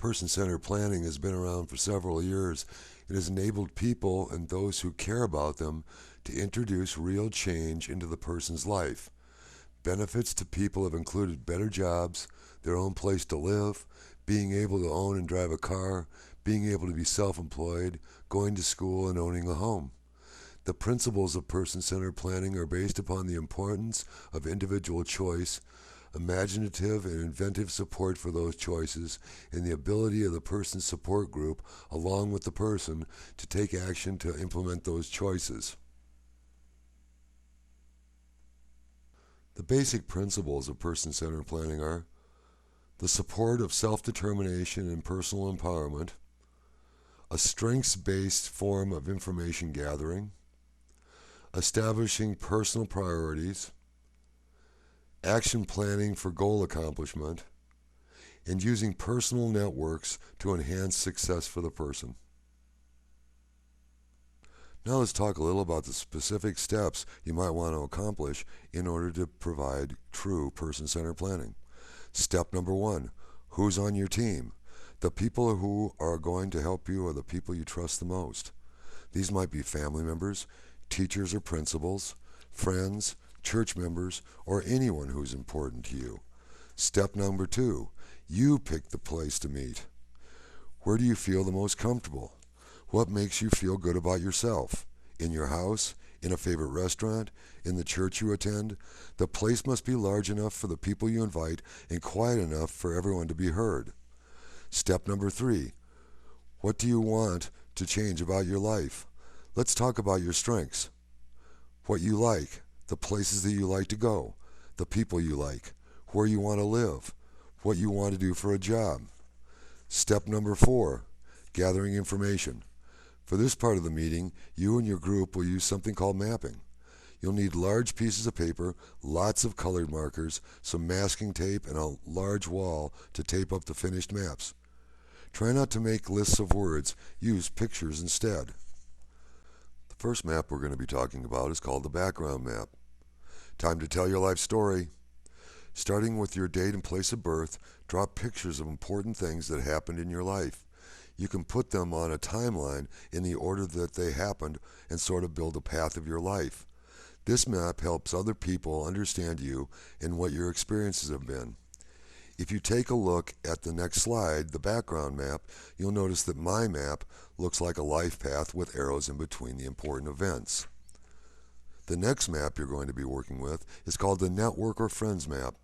Person-centered planning has been around for several years. It has enabled people and those who care about them to introduce real change into the person's life. Benefits to people have included better jobs, their own place to live, being able to own and drive a car, being able to be self-employed, going to school, and owning a home. The principles of person-centered planning are based upon the importance of individual choice, imaginative and inventive support for those choices, and the ability of the person's support group, along with the person, to take action to implement those choices. The basic principles of person-centered planning are the support of self-determination and personal empowerment, a strengths-based form of information gathering, establishing personal priorities, action planning for goal accomplishment, and using personal networks to enhance success for the person. Now let's talk a little about the specific steps you might want to accomplish in order to provide true person-centered planning. Step number 1, who's on your team? The people who are going to help you are the people you trust the most. These might be family members, teachers or principals, friends, church members, or anyone who's important to you. Step number 2, you pick the place to meet. Where do you feel the most comfortable? What makes you feel good about yourself? In your house? In a favorite restaurant? In the church you attend? The place must be large enough for the people you invite and quiet enough for everyone to be heard. Step number 3, what do you want to change about your life? Let's talk about your strengths. What you like, the places that you like to go, the people you like, where you want to live, what you want to do for a job. Step number 4, gathering information. For this part of the meeting, you and your group will use something called mapping. You'll need large pieces of paper, lots of colored markers, some masking tape, and a large wall to tape up the finished maps. Try not to make lists of words. Use pictures instead. The first map we're going to be talking about is called the background map. Time to tell your life story. Starting with your date and place of birth, draw pictures of important things that happened in your life. You can put them on a timeline in the order that they happened and sort of build a path of your life. This map helps other people understand you and what your experiences have been. If you take a look at the next slide, the background map, you'll notice that my map looks like a life path with arrows in between the important events. The next map you're going to be working with is called the network or friends map.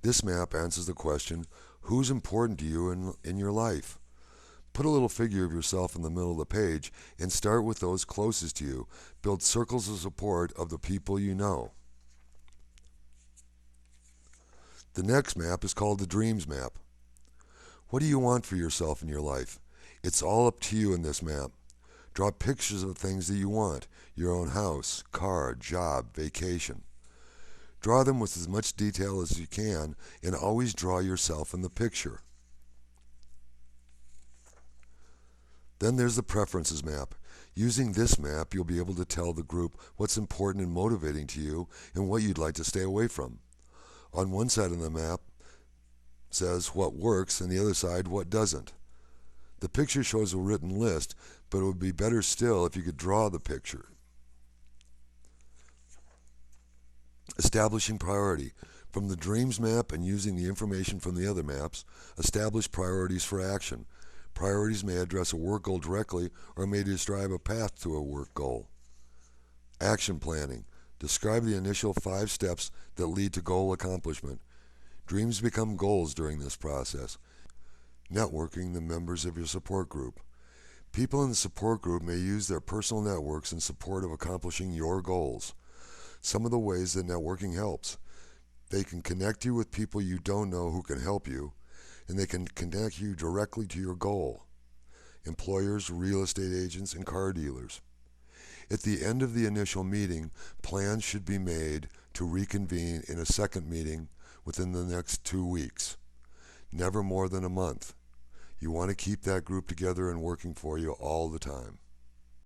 This map answers the question, who's important to you in your life? Put a little figure of yourself in the middle of the page and start with those closest to you. Build circles of support of the people you know. The next map is called the dreams map. What do you want for yourself in your life? It's all up to you in this map. Draw pictures of things that you want, your own house, car, job, vacation. Draw them with as much detail as you can and always draw yourself in the picture. Then there's the preferences map. Using this map, you'll be able to tell the group what's important and motivating to you and what you'd like to stay away from. On one side of the map says what works and the other side what doesn't. The picture shows a written list, but it would be better still if you could draw the picture. Establishing priority. From the dreams map and using the information from the other maps, establish priorities for action. Priorities may address a work goal directly or may describe a path to a work goal. Action planning. Describe the initial 5 steps that lead to goal accomplishment. Dreams become goals during this process. Networking the members of your support group. People in the support group may use their personal networks in support of accomplishing your goals. Some of the ways that networking helps. They can connect you with people you don't know who can help you, and they can connect you directly to your goal. Employers, real estate agents, and car dealers. At the end of the initial meeting, plans should be made to reconvene in a second meeting within the next 2 weeks. Never more than a month. You want to keep that group together and working for you all the time.